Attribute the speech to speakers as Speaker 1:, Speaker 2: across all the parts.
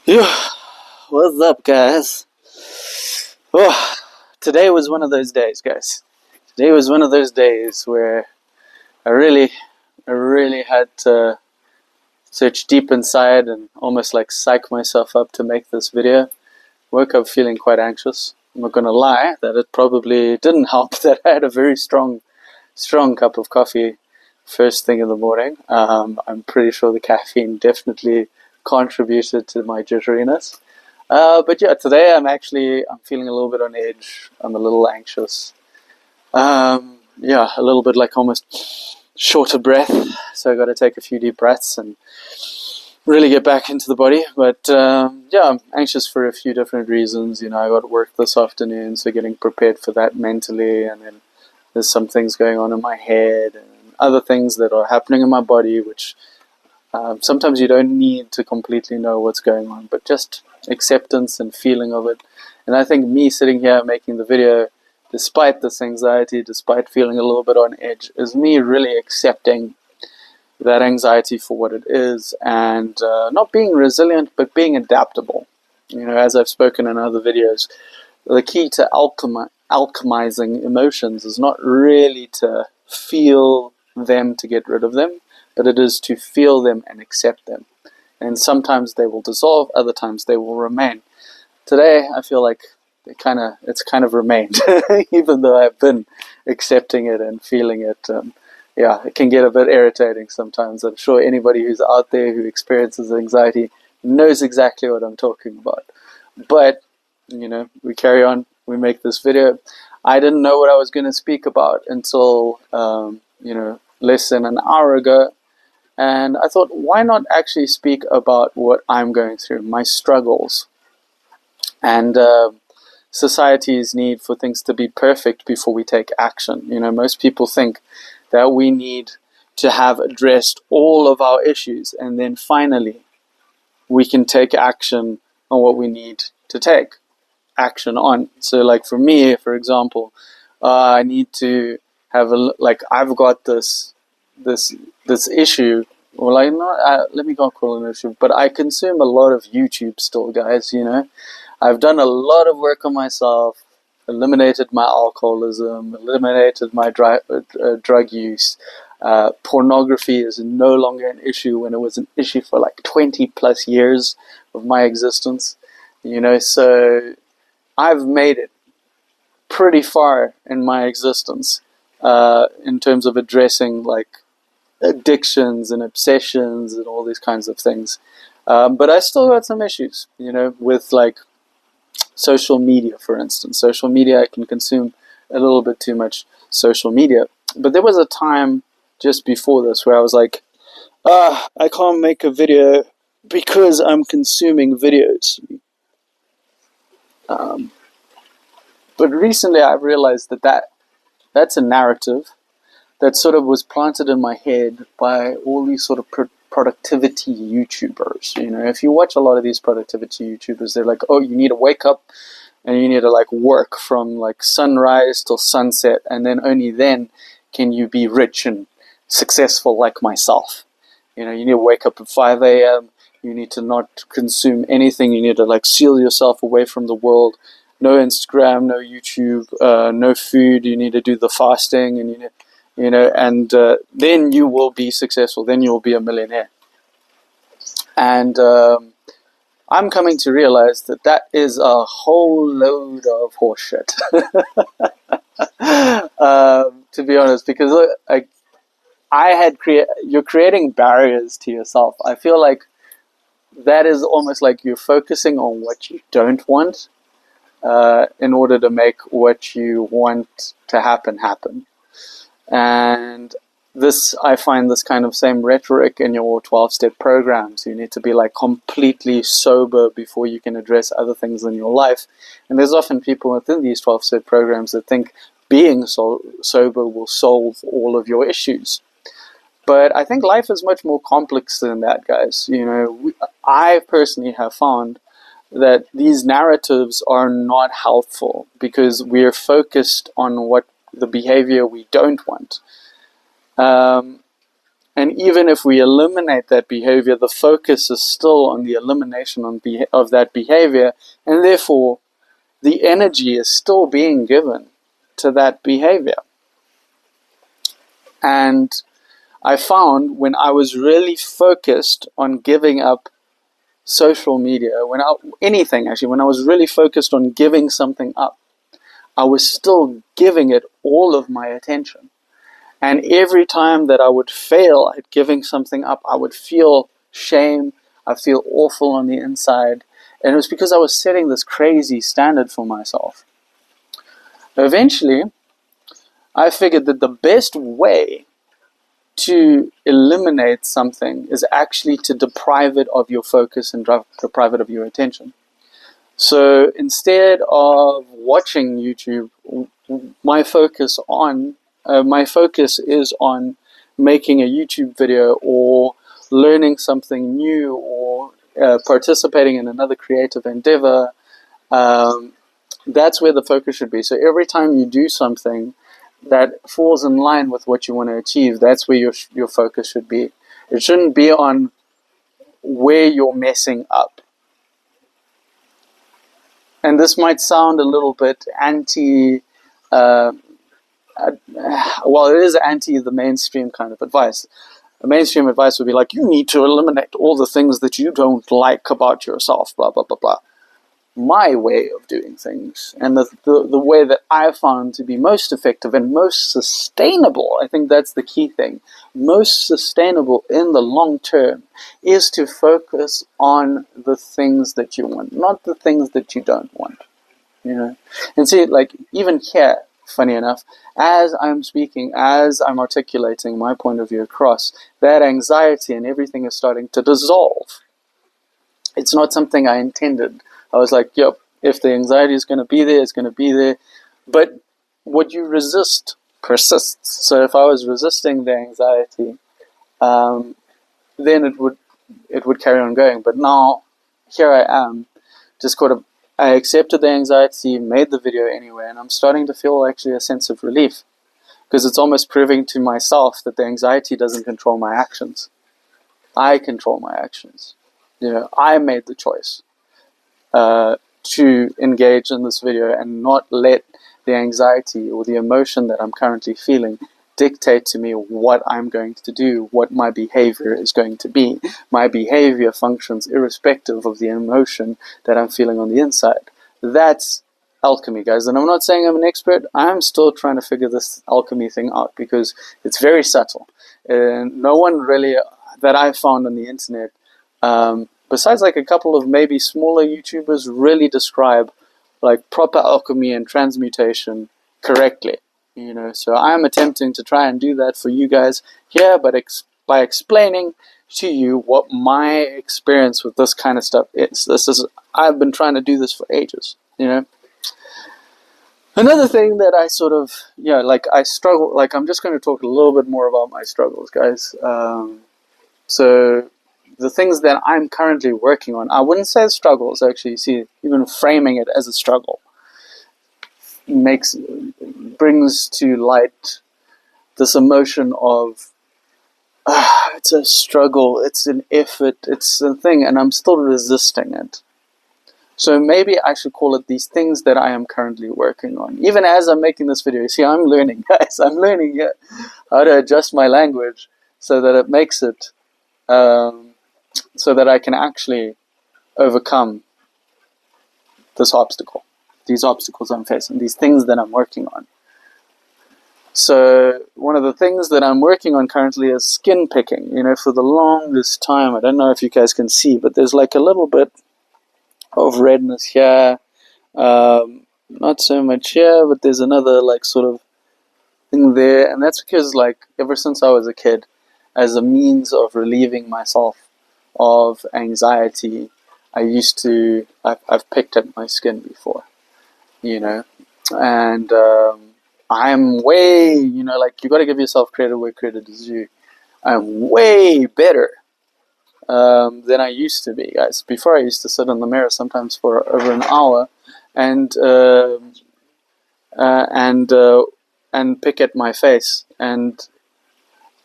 Speaker 1: Yeah, what's up, guys? Oh, today was one of those days, guys. Today was one of those days where I really, I really had to search deep inside and almost like psych myself up to make this video. Woke up feeling quite anxious. I'm not gonna lie that it probably didn't help that I had a very strong cup of coffee first thing in the morning. I'm pretty sure the caffeine definitely contributed to my jitteriness. But yeah, today I'm feeling a little bit on edge. I'm a little anxious. Yeah, a little bit like almost short of breath. So I got to take a few deep breaths and really get back into the body. But yeah, I'm anxious for a few different reasons. You know, I got work this afternoon, so getting prepared for that mentally, and then there's some things going on in my head and other things that are happening in my body, which sometimes you don't need to completely know what's going on, but just acceptance and feeling of it. And I think me sitting here making the video, despite this anxiety, despite feeling a little bit on edge, is me really accepting that anxiety for what it is and not being resilient, but being adaptable. You know, as I've spoken in other videos, the key to alchemizing emotions is not really to feel them to get rid of them, but it is to feel them and accept them. And sometimes they will dissolve, other times they will remain. Today, I feel like it's kind of remained, even though I've been accepting it and feeling it. Yeah, it can get a bit irritating sometimes. I'm sure anybody who's out there who experiences anxiety knows exactly what I'm talking about. But you know, we carry on, we make this video. I didn't know what I was going to speak about until less than an hour ago, and I thought, why not actually speak about what I'm going through, my struggles, and society's need for things to be perfect before we take action. You know, most people think that we need to have addressed all of our issues, and then finally we can take action on what we need to take action on. So like for me, for example, I need to have I've got this issue. Well, let me not call it an issue, but I consume a lot of YouTube still, guys. You know, I've done a lot of work on myself, eliminated my alcoholism, eliminated my drug use. Pornography is no longer an issue when it was an issue for like 20 plus years of my existence. You know, so I've made it pretty far in my existence in terms of addressing like addictions and obsessions and all these kinds of things. But I still got some issues, you know, with like social media, for instance. Social media, I can consume a little bit too much social media. But there was a time just before this where I was like, I can't make a video because I'm consuming videos. But recently I've realized that's a narrative that sort of was planted in my head by all these sort of productivity YouTubers. You know, if you watch a lot of these productivity YouTubers, they're like, oh, you need to wake up and you need to like work from like sunrise till sunset, and then only then can you be rich and successful like myself. You know, you need to wake up at 5 a.m. You need to not consume anything. You need to like seal yourself away from the world. No Instagram, no YouTube, no food. You need to do the fasting, and and then you will be successful. Then you will be a millionaire. And I'm coming to realize that is a whole load of horseshit. To be honest, because you're creating barriers to yourself. I feel like that is almost like you're focusing on what you don't want in order to make what you want to happen. And I find this kind of same rhetoric in your 12-step programs. You need to be like completely sober before you can address other things in your life. And there's often people within these 12-step programs that think being sober will solve all of your issues. But I think life is much more complex than that, guys. You know, I personally have found that these narratives are not helpful because we're focused on what the behavior we don't want. And even if we eliminate that behavior, the focus is still on the elimination of that behavior, and therefore the energy is still being given to that behavior. And I found when I was really focused on giving up social media, when I was really focused on giving something up, I was still giving it all of my attention. And every time that I would fail at giving something up, I would feel shame. I feel awful on the inside. And it was because I was setting this crazy standard for myself. Eventually, I figured that the best way to eliminate something is actually to deprive it of your focus and deprive it of your attention. So instead of watching YouTube, my focus is on making a YouTube video or learning something new or participating in another creative endeavor. That's where the focus should be. So every time you do something that falls in line with what you want to achieve, that's where your focus should be. It shouldn't be on where you're messing up. And this might sound a little bit anti, well, it is anti the mainstream kind of advice. The mainstream advice would be like, you need to eliminate all the things that you don't like about yourself, blah, blah, blah, blah. My way of doing things, and the way that I found to be most effective and most sustainable, I think that's the key thing, most sustainable in the long term, is to focus on the things that you want, not the things that you don't want. And see, like, even here, funny enough, as I'm speaking, as I'm articulating my point of view across, that anxiety and everything is starting to dissolve. It's not something I intended. I was like, yep, if the anxiety is going to be there, it's going to be there. But what you resist persists. So if I was resisting the anxiety, then it would carry on going. But now, here I am, I accepted the anxiety, made the video anyway, and I'm starting to feel actually a sense of relief. Because it's almost proving to myself that the anxiety doesn't control my actions. I control my actions. I made the choice to engage in this video and not let the anxiety or the emotion that I'm currently feeling dictate to me what I'm going to do, what my behavior is going to be. My behavior functions irrespective of the emotion that I'm feeling on the inside. That's alchemy, guys. And I'm not saying I'm an expert. I'm still trying to figure this alchemy thing out because it's very subtle. And no one really that I found on the internet, besides like a couple of maybe smaller YouTubers, really describe like proper alchemy and transmutation correctly. So I'm attempting to try and do that for you guys here, but by explaining to you what my experience with this kind of stuff is. I've been trying to do this for ages. Another thing that I sort of, I struggle. Like, I'm just going to talk a little bit more about my struggles, guys. So the things that I'm currently working on, I wouldn't say struggles, actually. See, even framing it as a struggle brings to light this emotion of, it's a struggle, it's an effort, it's a thing, and I'm still resisting it. So maybe I should call it these things that I am currently working on. Even as I'm making this video, see, I'm learning, guys. I'm learning how to adjust my language so that it makes it so that I can actually overcome these obstacles I'm facing, these things that I'm working on. So one of the things that I'm working on currently is skin picking. For the longest time, I don't know if you guys can see, but there's like a little bit of redness here. Not so much here, but there's another like sort of thing there. And that's because like ever since I was a kid, as a means of relieving myself of anxiety, I've picked at my skin before, and I'm way, like, you got to give yourself credit where credit is due. I'm way better than I used to be, guys. Before, I used to sit in the mirror sometimes for over an hour and pick at my face, and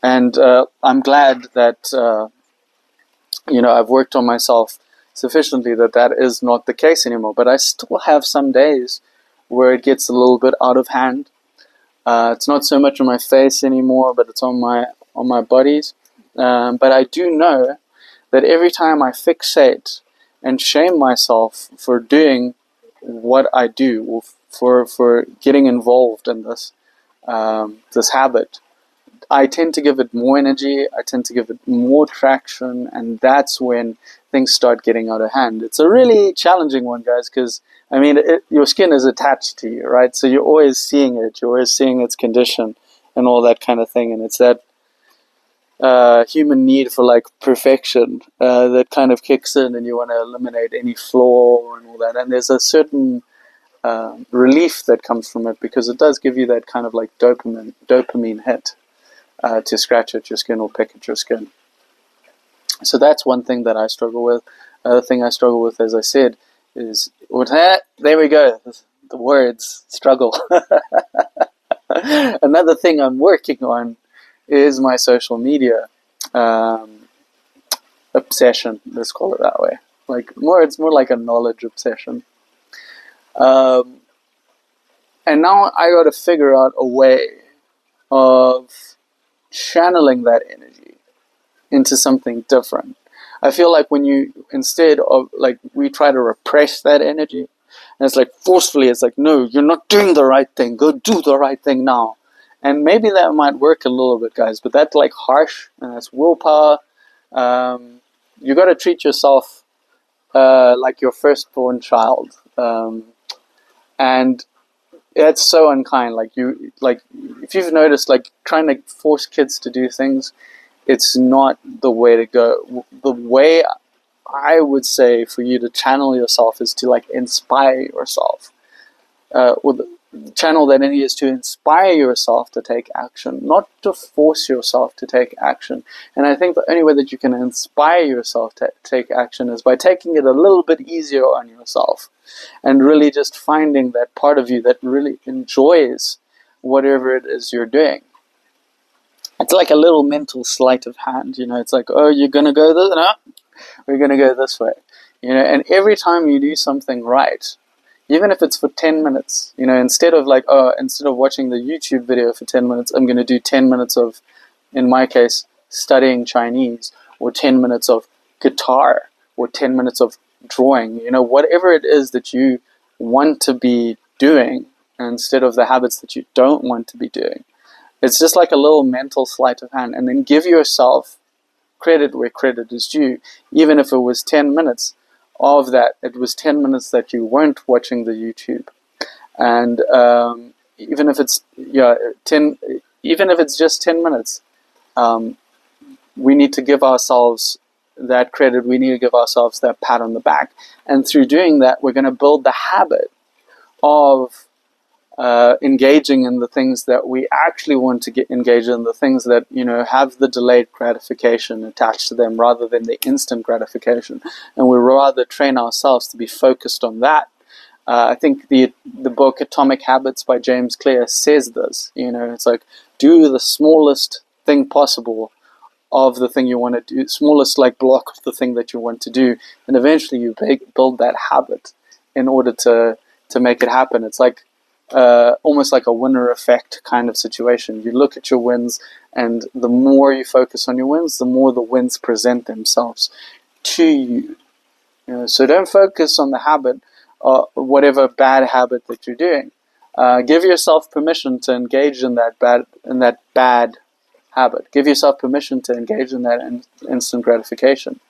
Speaker 1: And I'm glad that I've worked on myself sufficiently that that is not the case anymore. But I still have some days where it gets a little bit out of hand. It's not so much on my face anymore, but it's on my bodies. But I do know that every time I fixate and shame myself for doing what I do, or for getting involved in this habit, I tend to give it more energy, I tend to give it more traction, and that's when things start getting out of hand. It's a really challenging one, guys, because your skin is attached to you, right? So you're always seeing it, you're always seeing its condition and all that kind of thing, and it's that human need for like perfection that kind of kicks in, and you want to eliminate any flaw and all that. And there's a certain relief that comes from it because it does give you that kind of like dopamine hit. To scratch at your skin or pick at your skin. So that's one thing that I struggle with. Another thing I struggle with, as I said, is there we go. The words struggle. Another thing I'm working on is my social media obsession. Let's call it that way. It's more like a knowledge obsession. And now I got to figure out a way of channeling that energy into something different. I feel like when instead of like, we try to repress that energy, and it's like forcefully, it's like, no, you're not doing the right thing, go do the right thing now. And maybe that might work a little bit, guys, but that's like harsh, and that's willpower. You got to treat yourself like your firstborn child. And it's so unkind. If you've noticed, like, trying to force kids to do things, it's not the way to go. The way I would say for you to channel yourself is to like inspire yourself. The channel that energy is to inspire yourself to take action, not to force yourself to take action. And I think the only way that you can inspire yourself to take action is by taking it a little bit easier on yourself, and really just finding that part of you that really enjoys whatever it is you're doing. It's like a little mental sleight of hand, it's like, oh, you're going to go this, no, we're going to go this way, and every time you do something right, even if it's for 10 minutes, instead of watching the YouTube video for 10 minutes, I'm going to do 10 minutes of, in my case, studying Chinese, or 10 minutes of guitar, or 10 minutes of drawing, whatever it is that you want to be doing, instead of the habits that you don't want to be doing. It's just like a little mental sleight of hand, and then give yourself credit where credit is due. Even if it was 10 minutes of that, it was 10 minutes that you weren't watching the YouTube. And even if it's just 10 minutes, we need to give ourselves that credit. We need to give ourselves that pat on the back. And through doing that, we're going to build the habit of engaging in the things that we actually want to get engaged in, the things that have the delayed gratification attached to them rather than the instant gratification, and we rather train ourselves to be focused on that. I think the book Atomic Habits by James Clear says this. It's like, do the smallest thing possible of the thing you want to do, smallest like block of the thing that you want to do, and eventually you build that habit in order to make it happen. It's like almost like a winner effect kind of situation. You look at your wins, and the more you focus on your wins, the more the wins present themselves to you. So don't focus on the habit, whatever bad habit that you're doing. Give yourself permission to engage in that bad habit. Give yourself permission to engage in that instant gratification.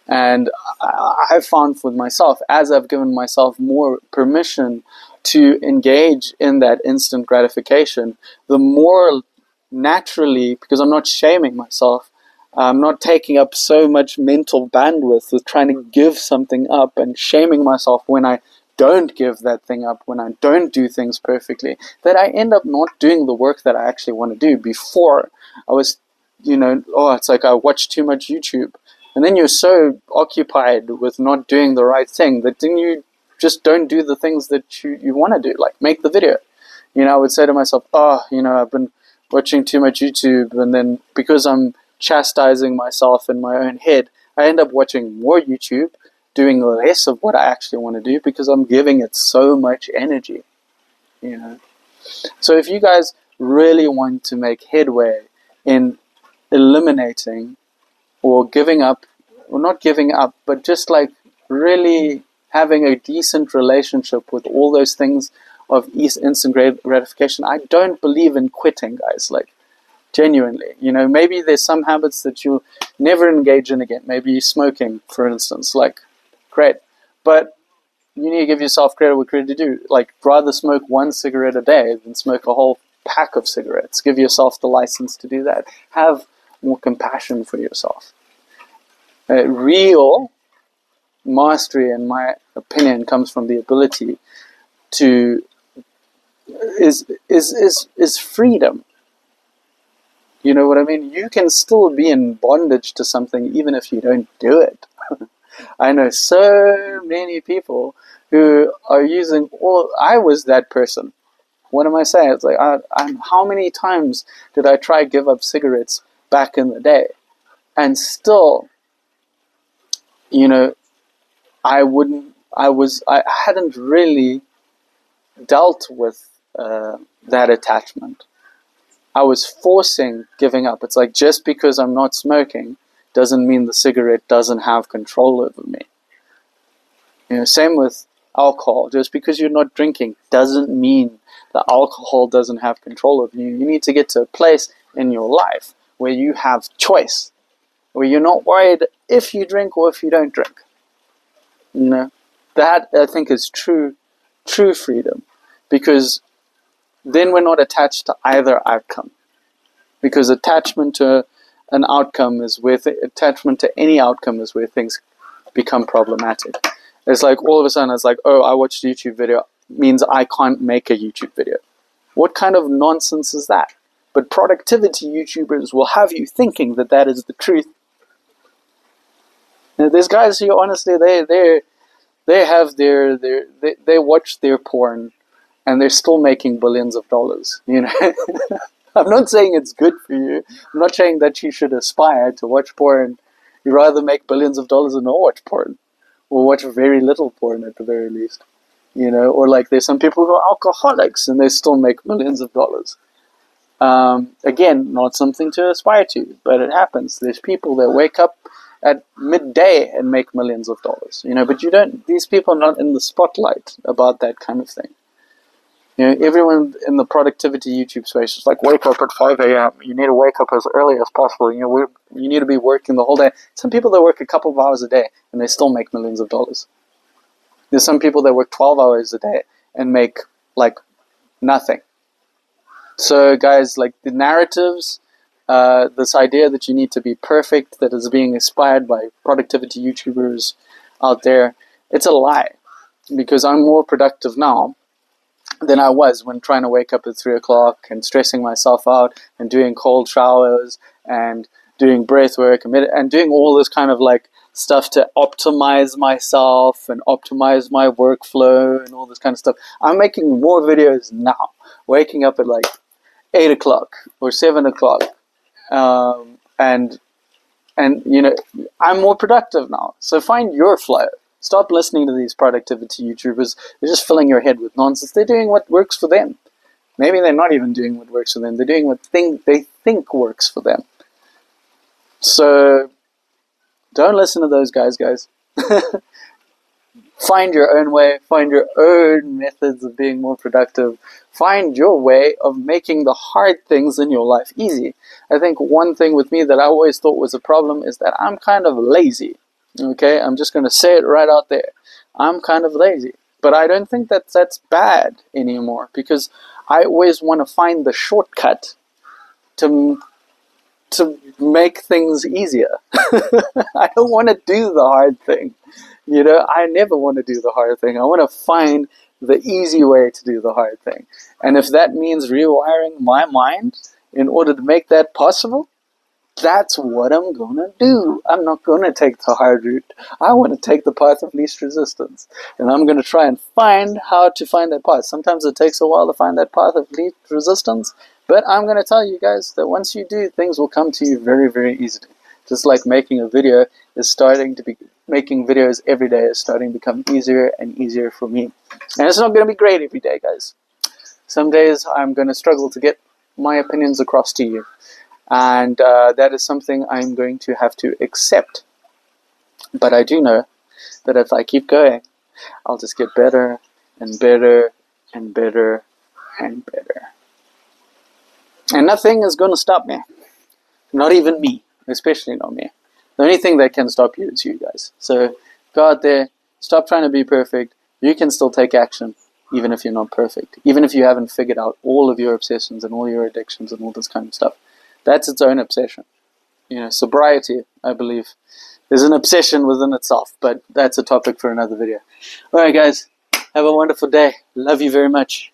Speaker 1: And I've found for myself, as I've given myself more permission to engage in that instant gratification, the more naturally, because I'm not shaming myself, I'm not taking up so much mental bandwidth with trying to give something up and shaming myself when I don't give that thing up, when I don't do things perfectly, that I end up not doing the work that I actually want to do. Before, I was, it's like I watched too much YouTube. And then you're so occupied with not doing the right thing that then you just don't do the things that you want to do, like make the video. I would say to myself, I've been watching too much YouTube, and then because I'm chastising myself in my own head, I end up watching more YouTube, doing less of what I actually want to do because I'm giving it so much energy, you know. So if you guys really want to make headway in eliminating or giving up, or not giving up, but just like really having a decent relationship with all those things of instant gratification, I don't believe in quitting, guys. Like, genuinely, you know, maybe there's some habits that you'll never engage in again. Maybe smoking, for instance. Like, great, but you need to give yourself credit what credit to do. Like, rather smoke one cigarette a day than smoke a whole pack of cigarettes. Give yourself the license to do that. Have more compassion for yourself. Real mastery, in my opinion, comes from the ability to is freedom. You know what I mean? You can still be in bondage to something even if you don't do it. I know so many people who are using all. I was that person. What am I saying? It's like, how many times did I try give up cigarettes back in the day, and still, you know, I hadn't really dealt with that attachment. I was forcing giving up. It's like, just because I'm not smoking doesn't mean the cigarette doesn't have control over me. You know, same with alcohol. Just because you're not drinking doesn't mean the alcohol doesn't have control over you. You need to get to a place in your life where you have choice, where you're not worried if you drink or if you don't drink. You know, that I think is true freedom, because then we're not attached to either outcome. Because attachment to an outcome is where attachment to any outcome is where things become problematic. It's like all of a sudden it's like, oh, I watched a YouTube video means I can't make a YouTube video. What kind of nonsense is that? But productivity YouTubers will have you thinking that that is the truth. Now, there's guys who honestly they have they watch their porn and they're still making billions of dollars. You know, I'm not saying it's good for you. I'm not saying that you should aspire to watch porn. You'd rather make billions of dollars than not watch porn, or watch very little porn at the very least. You know, or like there's some people who are alcoholics and they still make millions of dollars. Again, not something to aspire to, but it happens. There's people that wake up at midday and make millions of dollars. You know, but you don't. These people are not in the spotlight about that kind of thing. You know, everyone in the productivity YouTube space is like, wake up at 5 a.m. You need to wake up as early as possible. You know, you need to be working the whole day. Some people that work a couple of hours a day and they still make millions of dollars. There's some people that work 12 hours a day and make like nothing. So guys, like the narratives, this idea that you need to be perfect, that is being inspired by productivity YouTubers out there, it's a lie. Because I'm more productive now than I was when trying to wake up at 3 o'clock and stressing myself out and doing cold showers and doing breath work and doing all this kind of like stuff to optimize myself and optimize my workflow and all this kind of stuff. I'm making more videos now, waking up at like 8 o'clock or 7 o'clock. And you know, I'm more productive now. So find your flow. Stop listening to these productivity YouTubers. They're just filling your head with nonsense. They're doing what works for them. Maybe they're not even doing what works for them. They're doing what they think works for them. So don't listen to those guys. Find your own way. Find your own methods of being more productive. Find your way of making the hard things in your life easy. I think one thing with me that I always thought was a problem is that I'm kind of lazy. Okay, I'm just going to say it right out there. I'm kind of lazy. But I don't think that that's bad anymore, because I always want to find the shortcut to make things easier. I don't want to do the hard thing. You know, I never want to do the hard thing. I want to find the easy way to do the hard thing. And if that means rewiring my mind in order to make that possible, that's what I'm going to do. I'm not going to take the hard route. I want to take the path of least resistance. And I'm going to try and find how to find that path. Sometimes it takes a while to find that path of least resistance, But I'm going to tell you guys that once you do, things will come to you very, very easily. Just like making a video is starting to be, making videos every day is starting to become easier and easier for me. And it's not going to be great every day, guys. Some days I'm going to struggle to get my opinions across to you. And that is something I'm going to have to accept. But I do know that if I keep going, I'll just get better and better and better and better. And nothing is going to stop me. Not even me. Especially not me. The only thing that can stop you is you guys. So go out there, stop trying to be perfect. You can still take action, even if you're not perfect. Even if you haven't figured out all of your obsessions and all your addictions and all this kind of stuff. That's its own obsession. You know, sobriety, I believe, is an obsession within itself. But that's a topic for another video. Alright guys, have a wonderful day. Love you very much.